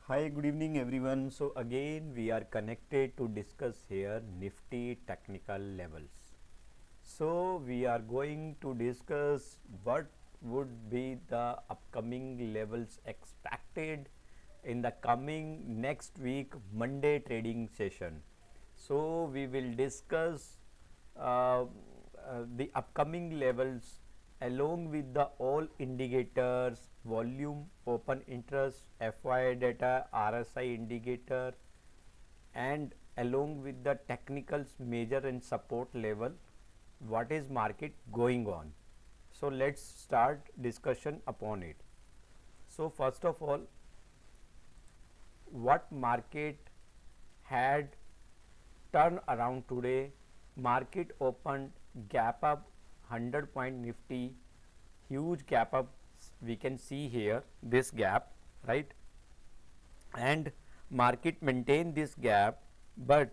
Hi, good evening everyone. So again we are connected to discuss here Nifty technical levels. So we are going to discuss what would be the upcoming levels expected in the coming next week Monday trading session. So we will discuss the upcoming levels along with the all indicators, volume, open interest, FY data, RSI indicator, and along with the technicals major and support level, what is market going on. So let's start discussion upon it. So first of all, what market had turn around today? Market opened gap up 100 point Nifty, huge gap up, we can see here this gap, right? And market maintained this gap, but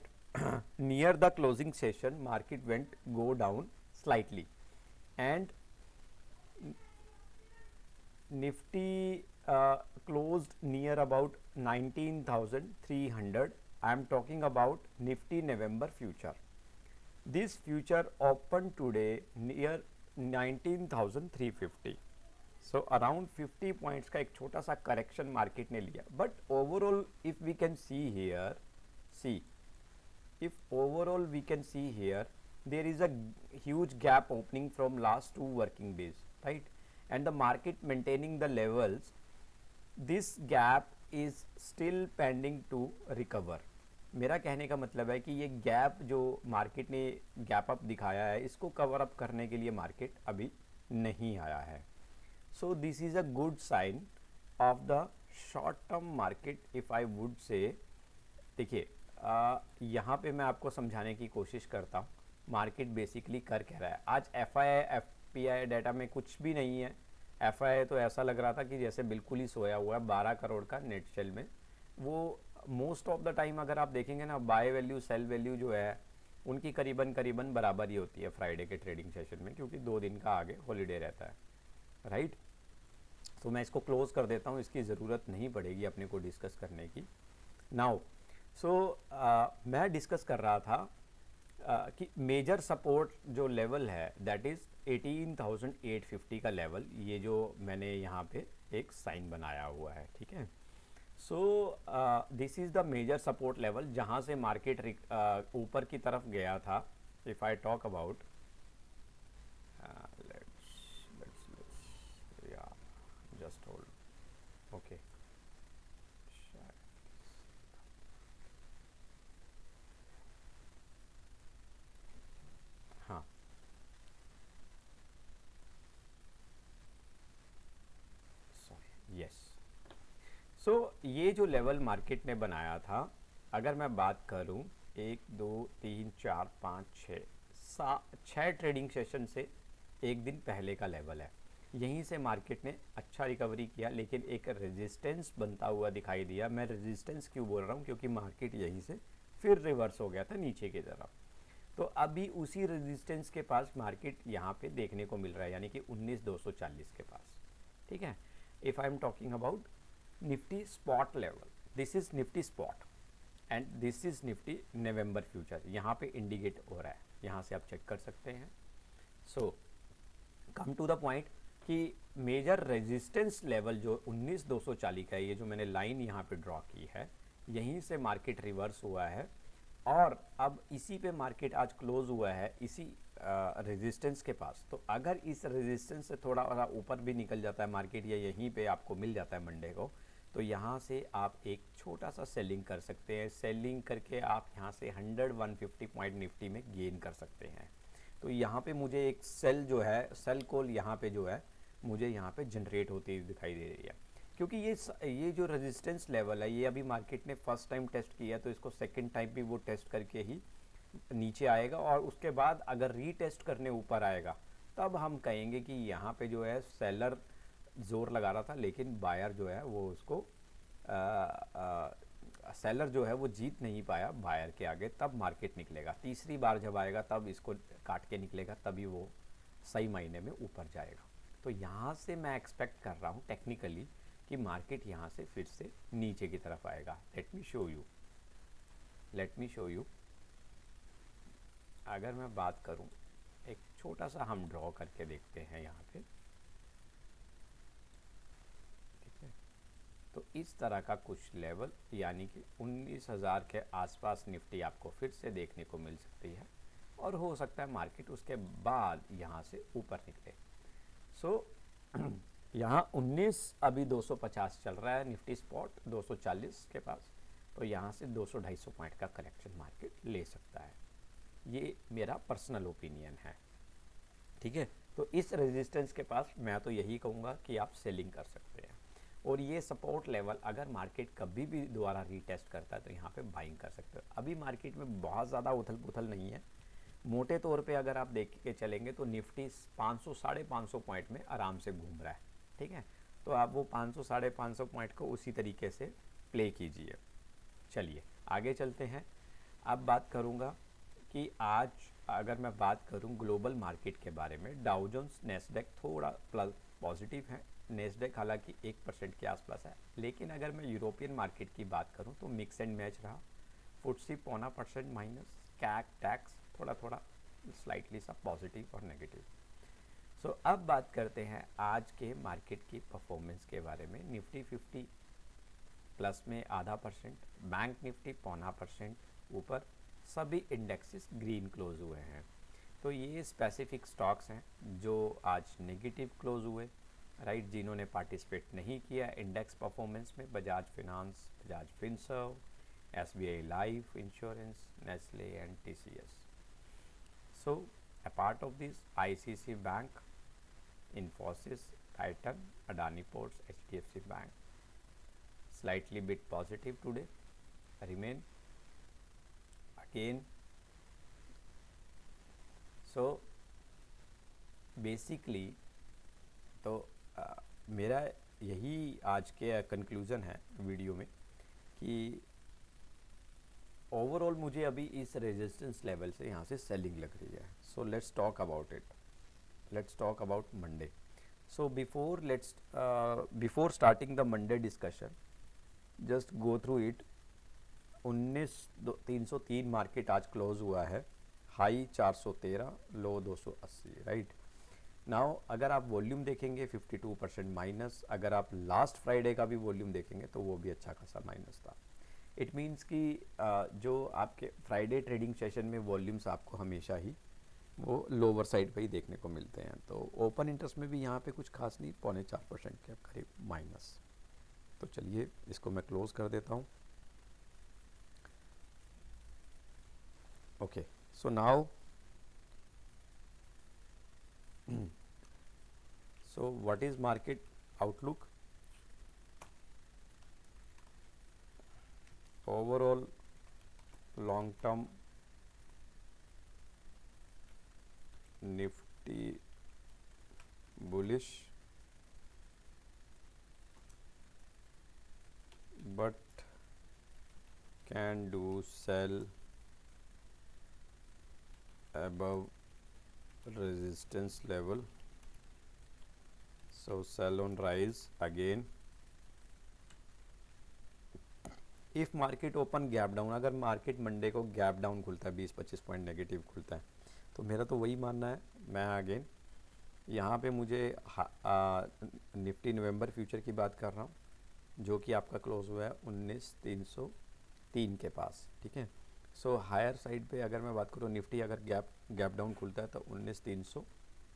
near the closing session market went go down slightly, and Nifty closed near about 19,300. I am talking about Nifty November future. This future opened today near 19,350. So around 50 points का एक छोटा सा correction market ने लिया, but overall if we can see here, see if overall we can see here there is a huge gap opening from last 2 working days, right? And the market maintaining the levels, this gap is still pending to recover. मेरा कहने का मतलब है कि ये gap जो market ने gap up दिखाया है इसको कवर अप करने के लिए मार्केट अभी नहीं आया है. So this is a good sign of the short term market if I would say. देखिए यहाँ पे मैं आपको समझाने की कोशिश करता हूँ मार्केट बेसिकली कर क्या रहा है. आज एफपीआई डाटा में कुछ भी नहीं है. एफआईआई तो ऐसा लग रहा था कि जैसे बिल्कुल ही सोया हुआ है. 12 करोड़ का नेट सेल में वो मोस्ट ऑफ द टाइम अगर आप देखेंगे ना, बाय वैल्यू सेल वैल्यू जो है उनकी करीबन करीबन बराबर ही होती है फ्राइडे के ट्रेडिंग सेशन में, क्योंकि 2 दिन का आगे हॉलीडे रहता है, राइट? तो मैं इसको क्लोज कर देता हूँ, इसकी ज़रूरत नहीं पड़ेगी अपने को डिस्कस करने की नाउ. सो मैं डिस्कस कर रहा था कि मेजर सपोर्ट जो लेवल है दैट इज़ 18,850 का लेवल, ये जो मैंने यहाँ पे एक साइन बनाया हुआ है, ठीक है. So this is the major support level जहाँ से मार्केट ऊपर की तरफ गया था. इफ़ आई टॉक अबाउट या जस्ट होल्ड, ओके. हाँ, सॉरी, यस. सो ये जो लेवल मार्केट ने बनाया था, अगर मैं बात करूं 1 2 3 4 5 6 ट्रेडिंग सेशन से एक दिन पहले का लेवल है. यहीं से मार्केट ने अच्छा रिकवरी किया, लेकिन एक रेजिस्टेंस बनता हुआ दिखाई दिया. मैं रेजिस्टेंस क्यों बोल रहा हूँ, क्योंकि मार्केट यहीं से फिर रिवर्स हो गया था नीचे की तरफ. तो अभी उसी रेजिस्टेंस के पास मार्केट यहाँ पे देखने को मिल रहा है, यानी कि 19,240 के पास, ठीक है. If I am talking about Nifty spot level, this is Nifty spot and this is Nifty November future. यहाँ पे इंडिकेट हो रहा है, यहाँ से आप चेक कर सकते हैं. सो कम टू द पॉइंट कि मेजर रेजिस्टेंस लेवल जो 19,240 का है, ये जो मैंने लाइन यहाँ पे ड्रॉ की है, यहीं से मार्केट रिवर्स हुआ है. और अब इसी पे मार्केट आज क्लोज हुआ है, इसी रेजिस्टेंस के पास. तो अगर इस रेजिस्टेंस से थोड़ा ऊपर भी निकल जाता है मार्केट, या यहीं पे आपको मिल जाता है मंडे को, तो यहाँ से आप एक छोटा सा सेलिंग कर सकते हैं. सेलिंग करके आप यहाँ से 100-150 पॉइंट निफ्टी में गेन कर सकते हैं. तो यहाँ पे मुझे एक सेल जो है, सेल कॉल यहाँ पे जो है मुझे यहाँ पे जनरेट होती हुई दिखाई दे रही है, क्योंकि ये जो रेजिस्टेंस लेवल है ये अभी मार्केट ने फर्स्ट टाइम टेस्ट किया, तो इसको सेकंड टाइम भी वो टेस्ट करके ही नीचे आएगा. और उसके बाद अगर रीटेस्ट करने ऊपर आएगा तब हम कहेंगे कि यहाँ पे जो है सेलर जोर लगा रहा था, लेकिन बायर जो है वो उसको सेलर जो है वो जीत नहीं पाया बायर के आगे. तब मार्केट निकलेगा, तीसरी बार जब आएगा तब इसको काट के निकलेगा, तभी वो सही मायने में ऊपर जाएगा. तो यहाँ से मैं एक्सपेक्ट कर रहा हूँ टेक्निकली कि मार्केट यहाँ से फिर से नीचे की तरफ आएगा। Let me show you. अगर मैं बात करूं, एक छोटा सा हम ड्रॉ करके देखते हैं यहाँ पे, ठीक है। तो इस तरह का कुछ लेवल, यानी कि 19,000 के आसपास निफ्टी आपको फिर से देखने को मिल सकती है, और हो सकता है मार्केट उसके बाद यहाँ से ऊपर निकले। सो यहाँ 19 अभी 250 चल रहा है, निफ्टी स्पॉट 240 के पास, तो यहाँ से 200-250 पॉइंट का करेक्शन मार्केट ले सकता है। ये मेरा पर्सनल ओपिनियन है, ठीक है। तो इस रेजिस्टेंस के पास मैं तो यही कहूँगा कि आप सेलिंग कर सकते हैं, और ये सपोर्ट लेवल अगर मार्केट कभी भी दोबारा रीटेस्ट करता है तो यहाँ पे बाइंग कर सकते हो। अभी मार्केट में बहुत ज़्यादा उथल पुथल नहीं है। मोटे तौर पे अगर आप देख के चलेंगे तो निफ्टी 500-550 पॉइंट में आराम से घूम रहा है, ठीक है। तो आप वो 500-550 पॉइंट को उसी तरीके से प्ले कीजिए। चलिए आगे चलते हैं। अब बात करूँगा कि आज अगर मैं बात करूं ग्लोबल मार्केट के बारे में, डाउ जोन्स नेस्डेक थोड़ा प्लस पॉजिटिव है, नेस्डेक हालांकि 1% के आसपास है। लेकिन अगर मैं यूरोपियन मार्केट की बात करूं तो मिक्स एंड मैच रहा, फुट्सी 0.25% माइनस, कैक टैक्स थोड़ा थोड़ा स्लाइटली सा पॉजिटिव और नेगेटिव। सो अब बात करते हैं आज के मार्केट की परफॉर्मेंस के बारे में। निफ्टी 50 प्लस में 0.5%, बैंक निफ्टी 0.5% ऊपर, सभी इंडेक्सेस ग्रीन क्लोज हुए हैं। तो ये स्पेसिफिक स्टॉक्स हैं जो आज नेगेटिव क्लोज हुए, राइट, जिन्होंने पार्टिसिपेट नहीं किया इंडेक्स परफॉर्मेंस में। Bajaj finance, Bajaj Finserv, SBI life insurance, Nestle and TCS। So apart of this ICICI bank, Infosys, Titan, Adani ports, HDFC bank slightly bit positive today, remain again. So basically तो मेरा यही आज के कंक्लूज़न है वीडियो में कि ओवरऑल मुझे अभी इस रेजिस्टेंस लेवल से यहाँ से सेलिंग लग रही है। So let's talk about it, let's talk about Monday. So before starting the Monday discussion, just go through it. 19,303 market आज क्लोज हुआ है, हाई 413, लो 280, राइट। नाउ अगर आप वॉल्यूम देखेंगे 52% माइनस, अगर आप लास्ट फ्राइडे का भी वॉल्यूम देखेंगे तो वो भी अच्छा खासा माइनस था। इट मीन्स कि जो आपके फ्राइडे ट्रेडिंग सेशन में वॉल्यूम्स आपको हमेशा ही वो लोअर साइड पे ही देखने को मिलते हैं। तो ओपन इंटरेस्ट में भी यहाँ पे कुछ खास नहीं, 0.4% के करीब माइनस। तो चलिए इसको मैं क्लोज कर देता हूँ। Okay, so now so what is market outlook? Overall long term nifty bullish, but can do sell above resistance level, so sell on rise again. If market open gap down, अगर market Monday को gap down खुलता है, 20-25 point negative खुलता है, तो मेरा तो वही मानना है। मैं अगेन यहाँ पे मुझे निफ्टी नवंबर फ्यूचर की बात कर रहा हूँ, जो कि आपका क्लोज हुआ है 19,303 के पास, ठीक है। सो हायर साइड पे अगर मैं बात करूँ, निफ्टी अगर गैप डाउन खुलता है तो 19,300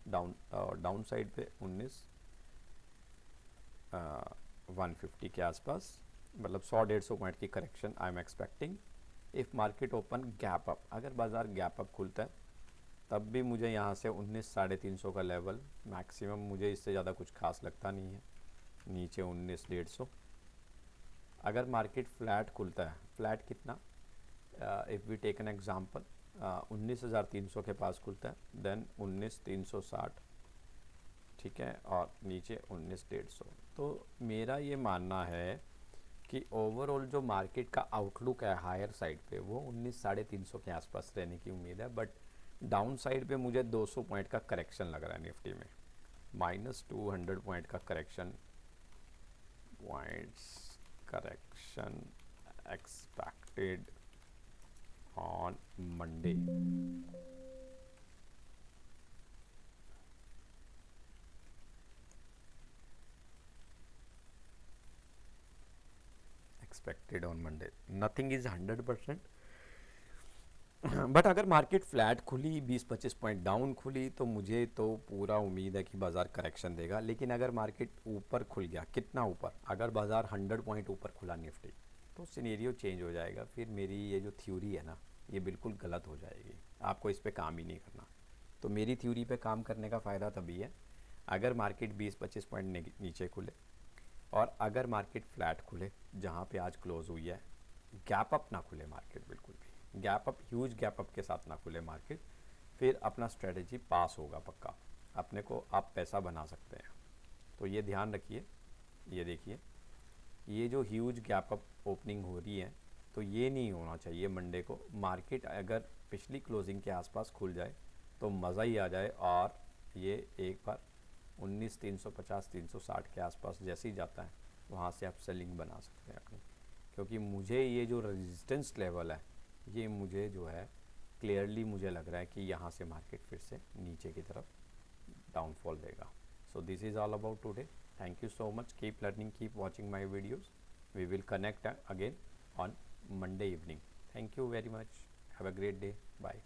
डाउन, डाउन साइड पे 19,150 के आसपास, मतलब 100-150 पॉइंट की correction I am expecting if market open gap up. अगर बाज़ार गैप अप खुलता है तब भी मुझे यहाँ से 19,350 का लेवल मैक्सिमम, मुझे इससे ज़्यादा कुछ खास लगता नहीं है। नीचे 19,150। अगर मार्केट फ्लैट खुलता है, फ्लैट कितना, if we take an example 19,300 के पास खुलता है, देन 19,360, ठीक है, और नीचे 19,150। तो मेरा ये मानना है कि ओवरऑल जो मार्केट का आउटलुक है हायर साइड पे, वो 19,350 के आसपास रहने की उम्मीद है। बट डाउन साइड पे मुझे 200 पॉइंट का करेक्शन लग रहा है निफ्टी में, -200 पॉइंट का correction points correction expected on Monday. Expected on Monday. Nothing is 100%. But अगर मार्केट फ्लैट खुली 20-25 पॉइंट डाउन खुली तो मुझे तो पूरा उम्मीद है कि बाज़ार करेक्शन देगा। लेकिन अगर मार्केट ऊपर खुल गया, कितना ऊपर, अगर बाज़ार 100 पॉइंट ऊपर खुला निफ्टी, तो सिनेरियो चेंज हो जाएगा। फिर मेरी ये जो थ्योरी है ना, ये बिल्कुल गलत हो जाएगी। आपको इस पे काम ही नहीं करना। तो मेरी थ्योरी पे काम करने का फ़ायदा तभी है अगर मार्केट 20-25 पॉइंट नीचे खुले, और अगर मार्केट फ्लैट खुले जहाँ पे आज क्लोज हुई है, गैप अप ना खुले मार्केट, बिल्कुल भी gap up, huge gap up के साथ ना खुले मार्केट, फिर अपना स्ट्रेटजी पास होगा पक्का। अपने को आप पैसा बना सकते हैं। तो ये ध्यान रखिए। ये देखिए, ये जो ह्यूज गैप अप ओपनिंग हो रही है, तो ये नहीं होना चाहिए मंडे को। मार्केट अगर पिछली क्लोजिंग के आसपास खुल जाए तो मज़ा ही आ जाए, और ये एक बार 19,350 360 के आसपास जैसे ही जाता है, वहाँ से आप सेलिंग बना सकते हैं अपनी। क्योंकि मुझे ये जो रेजिस्टेंस लेवल है, ये मुझे जो है क्लियरली मुझे लग रहा है कि यहाँ से मार्केट फिर से नीचे की तरफ डाउनफॉल देगा। सो this is all about today. Thank you so much. Keep learning, keep watching my videos. We will connect again on Monday evening. Thank you very much. Have a great day. Bye.